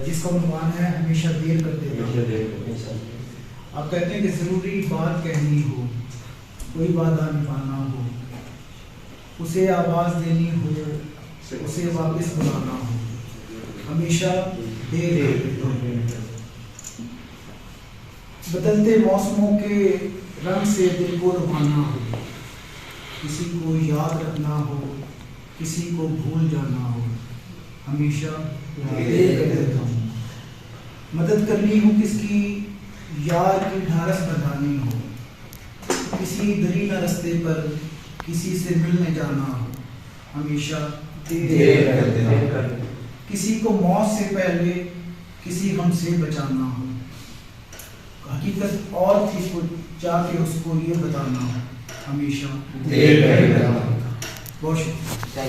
جس کا عنوان ہے ہمیشہ دیر کرتے رہو. آپ کہتے ہیں کہ ضروری بات کہنی ہو، کوئی وعدہ نبھانا ہو، اسے آواز دینی ہو، اسے واپس بلانا ہو، ہمیشہ دیر کرتے رہو. بدلتے موسموں کے رنگ سے دل کو لبھانا ہو، کسی کو یاد رکھنا ہو، کسی کو بھول جانا ہو، ہمیشہ دیر کرتے رہتا ہوں. مدد کرنی ہو کس کی، یار کی ڈھارس بندھانی ہو، کسی درینا رستے پر کسی سے ملنے جانا ہو، ہمیشہ دیر کرتے رہو. کسی کو موت سے پہلے کسی غم سے بچانا ہو، حقیقت اور تھی کو جا کے اس کو یہ بتانا ہو، ہمیشہ دیر کرتے رہو. بہت شکریہ.